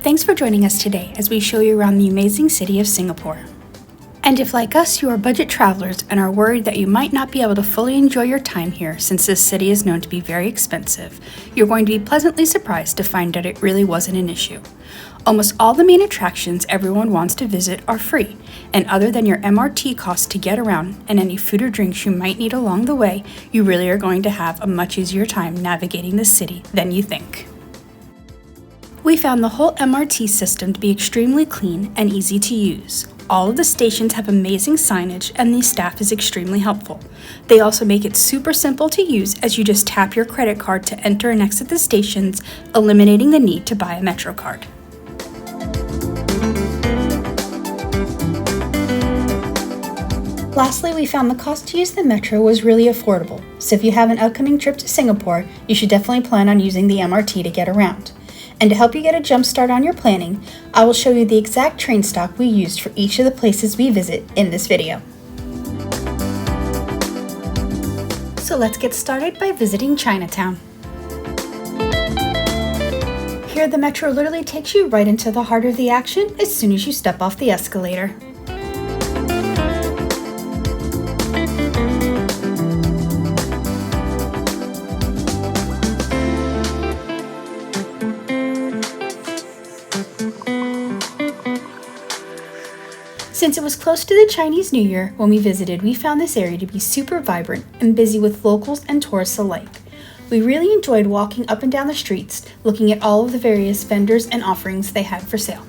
thanks for joining us today as we show you around the amazing city of Singapore. And if, like us, you are budget travelers and are worried that you might not be able to fully enjoy your time here since this city is known to be very expensive, you're going to be pleasantly surprised to find that it really wasn't an issue. Almost all the main attractions everyone wants to visit are free, and other than your MRT costs to get around and any food or drinks you might need along the way, you really are going to have a much easier time navigating the city than you think. We found the whole MRT system to be extremely clean and easy to use. All of the stations have amazing signage and the staff is extremely helpful. They also make it super simple to use as you just tap your credit card to enter and exit the stations, eliminating the need to buy a Metro card. Lastly, we found the cost to use the Metro was really affordable, so if you have an upcoming trip to Singapore, you should definitely plan on using the MRT to get around. And to help you get a jump start on your planning, I will show you the exact train stop we used for each of the places we visit in this video. So let's get started by visiting Chinatown. Here the Metro literally takes you right into the heart of the action as soon as you step off the escalator. Since it was close to the Chinese New Year when we visited, we found this area to be super vibrant and busy with locals and tourists alike. We really enjoyed walking up and down the streets, looking at all of the various vendors and offerings they had for sale.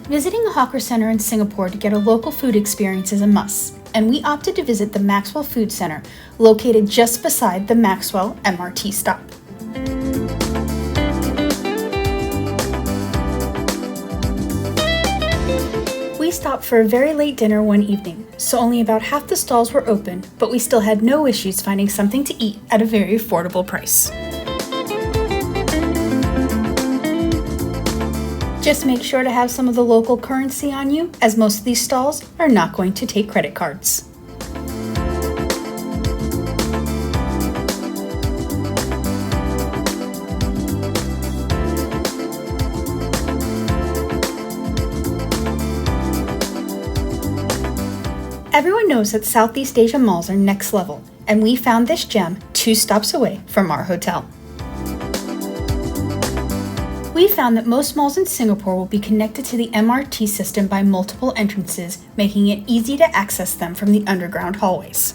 Visiting a hawker center in Singapore to get a local food experience is a must, and we opted to visit the Maxwell Food Center, located just beside the Maxwell MRT stop. We stopped for a very late dinner one evening, so only about half the stalls were open, but we still had no issues finding something to eat at a very affordable price. Just make sure to have some of the local currency on you, as most of these stalls are not going to take credit cards. Everyone knows that Southeast Asia malls are next level, and we found this gem 2 stops away from our hotel. We found that most malls in Singapore will be connected to the MRT system by multiple entrances, making it easy to access them from the underground hallways.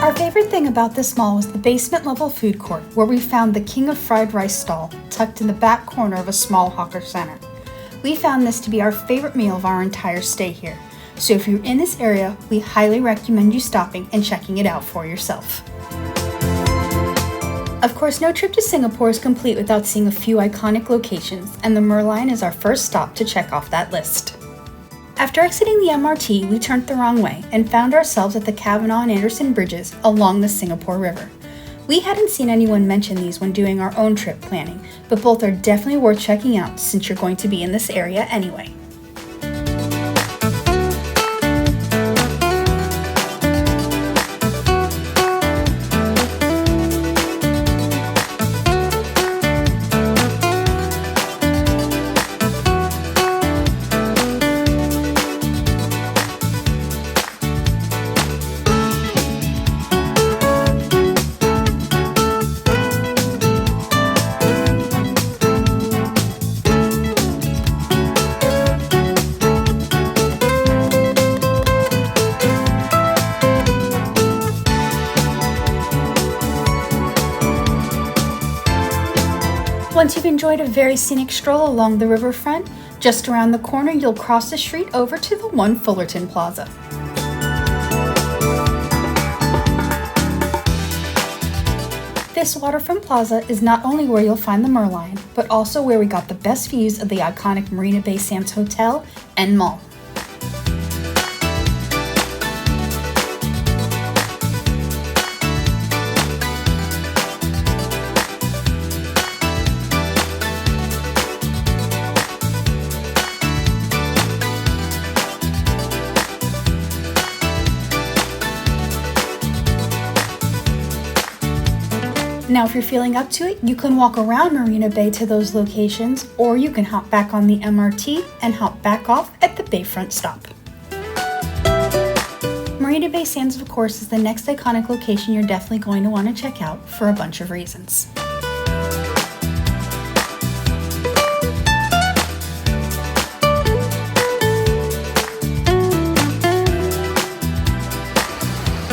Our favorite thing about this mall was the basement level food court, where we found the King of Fried Rice stall tucked in the back corner of a small hawker center. We found this to be our favorite meal of our entire stay here, so if you're in this area, we highly recommend you stopping and checking it out for yourself. Of course, no trip to Singapore is complete without seeing a few iconic locations, and the Merlion is our first stop to check off that list. After exiting the MRT, we turned the wrong way and found ourselves at the Cavenagh and Anderson bridges along the Singapore River. We hadn't seen anyone mention these when doing our own trip planning, but both are definitely worth checking out since you're going to be in this area anyway. Once you've enjoyed a very scenic stroll along the riverfront, just around the corner you'll cross the street over to the One Fullerton Plaza. This waterfront plaza is not only where you'll find the Merlion, but also where we got the best views of the iconic Marina Bay Sands Hotel and Mall. Now, if you're feeling up to it, you can walk around Marina Bay to those locations, or you can hop back on the MRT and hop back off at the Bayfront stop. Marina Bay Sands, of course, is the next iconic location you're definitely going to want to check out for a bunch of reasons.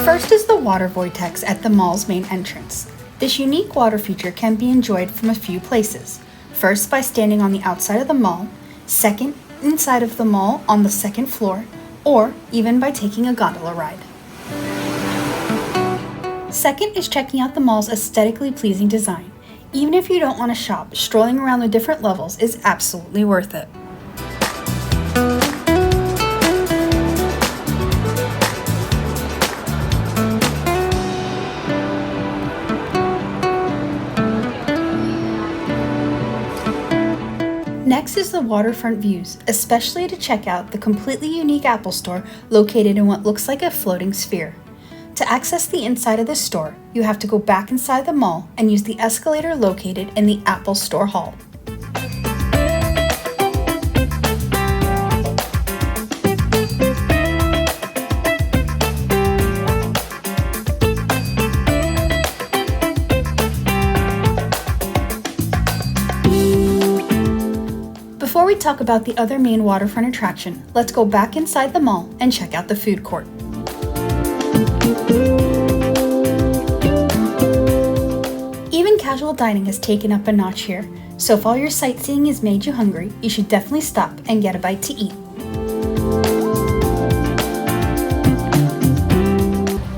First is the water vortex at the mall's main entrance. This unique water feature can be enjoyed from a few places. First, by standing on the outside of the mall. Second, inside of the mall on the second floor, or even by taking a gondola ride. Second is checking out the mall's aesthetically pleasing design. Even if you don't want to shop, strolling around the different levels is absolutely worth it. Next is the waterfront views, especially to check out the completely unique Apple Store located in what looks like a floating sphere. To access the inside of the store, you have to go back inside the mall and use the escalator located in the Apple Store Hall. Before we talk about the other main waterfront attraction, let's go back inside the mall and check out the food court. Even casual dining has taken up a notch here, so if all your sightseeing has made you hungry, you should definitely stop and get a bite to eat.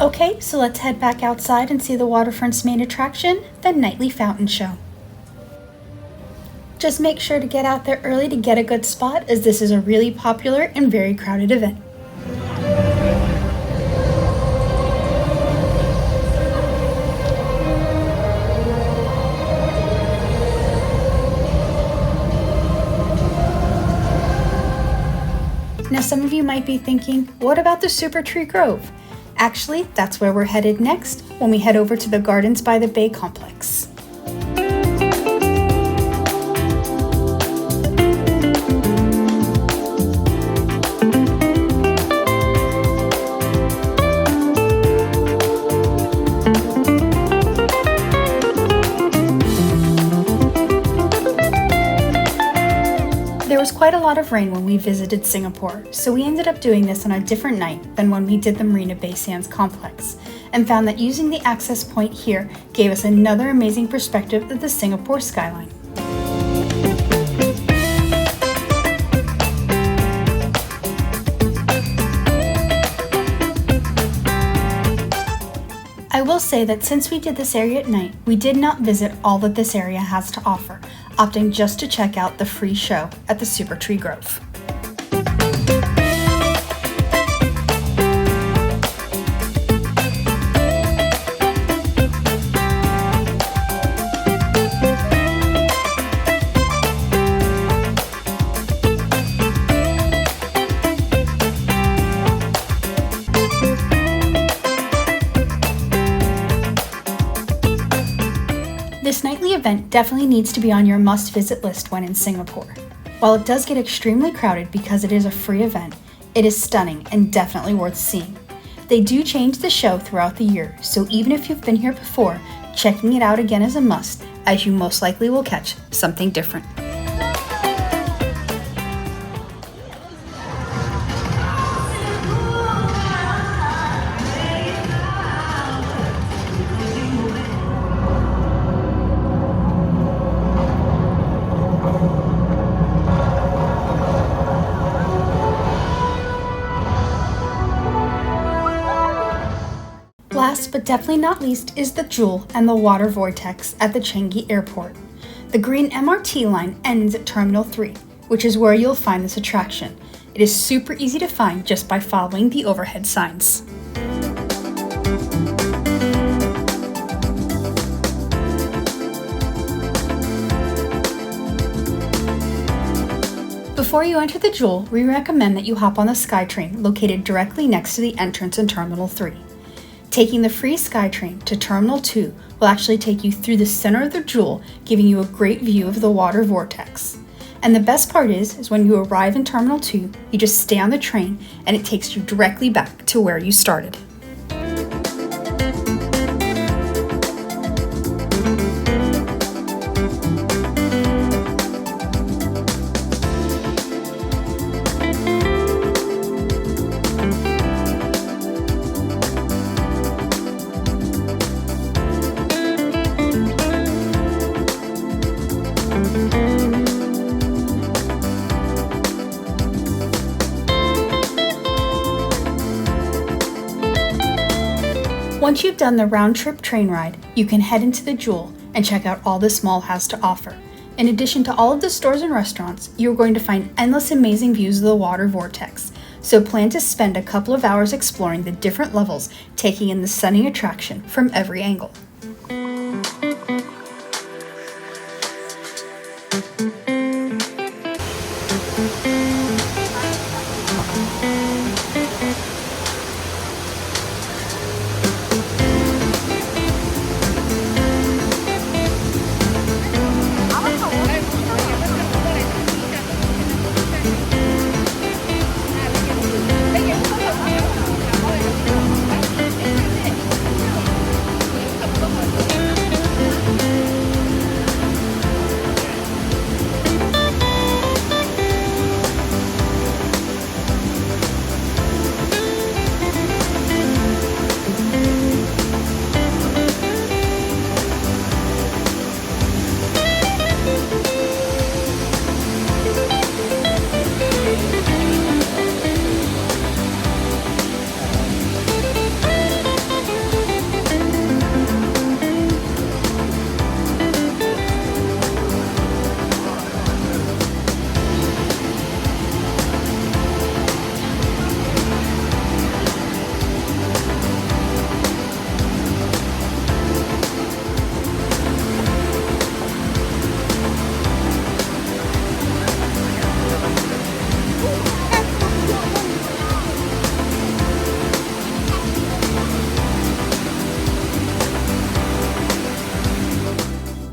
Okay, so let's head back outside and see the waterfront's main attraction, the nightly fountain show. Just make sure to get out there early to get a good spot, as this is a really popular and very crowded event. Now, some of you might be thinking, what about the Super Tree Grove? Actually, that's where we're headed next when we head over to the Gardens by the Bay complex. There was quite a lot of rain when we visited Singapore, so we ended up doing this on a different night than when we did the Marina Bay Sands complex, and found that using the access point here gave us another amazing perspective of the Singapore skyline. I will say that since we did this area at night, we did not visit all that this area has to offer, opting just to check out the free show at the Super Tree Grove. This nightly event definitely needs to be on your must-visit list when in Singapore. While it does get extremely crowded because it is a free event, it is stunning and definitely worth seeing. They do change the show throughout the year, so even if you've been here before, checking it out again is a must, as you most likely will catch something different. Last but definitely not least is the Jewel and the Water Vortex at the Changi Airport. The green MRT line ends at Terminal 3, which is where you'll find this attraction. It is super easy to find just by following the overhead signs. Before you enter the Jewel, we recommend that you hop on the SkyTrain located directly next to the entrance in Terminal 3. Taking the free SkyTrain to Terminal 2 will actually take you through the center of the Jewel, giving you a great view of the water vortex. And the best part is when you arrive in Terminal 2, you just stay on the train and it takes you directly back to where you started. Once you've done the round-trip train ride, you can head into the Jewel and check out all this mall has to offer. In addition to all of the stores and restaurants, you're going to find endless amazing views of the water vortex. So plan to spend a couple of hours exploring the different levels, taking in the stunning attraction from every angle.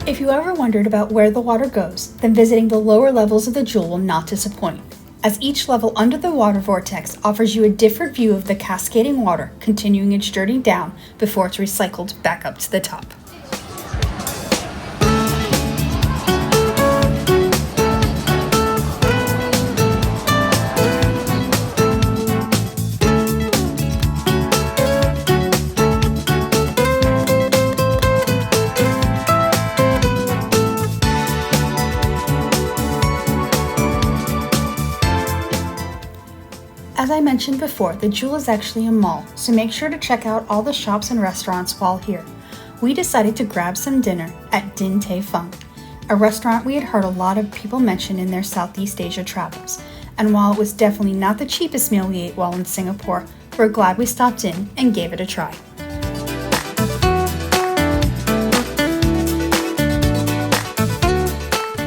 If you ever wondered about where the water goes, then visiting the lower levels of the Jewel will not disappoint, as each level under the water vortex offers you a different view of the cascading water continuing its journey down before it's recycled back up to the top. As I mentioned before, the Jewel is actually a mall, so make sure to check out all the shops and restaurants while here. We decided to grab some dinner at Din Tai Fung, a restaurant we had heard a lot of people mention in their Southeast Asia travels. And while it was definitely not the cheapest meal we ate while in Singapore, we're glad we stopped in and gave it a try.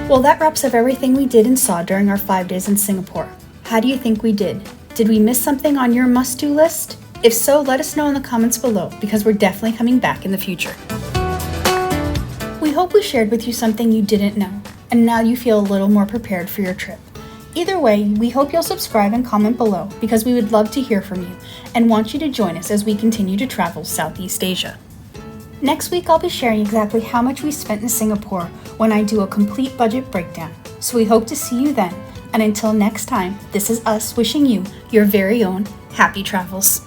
Well, that wraps up everything we did and saw during our 5 days in Singapore. How do you think we did? Did we miss something on your must-do list? If so, let us know in the comments below, because we're definitely coming back in the future. We hope we shared with you something you didn't know, and now you feel a little more prepared for your trip. Either way, we hope you'll subscribe and comment below, because we would love to hear from you and want you to join us as we continue to travel Southeast Asia. Next week, I'll be sharing exactly how much we spent in Singapore when I do a complete budget breakdown, so we hope to see you then. And until next time, this is us wishing you your very own happy travels.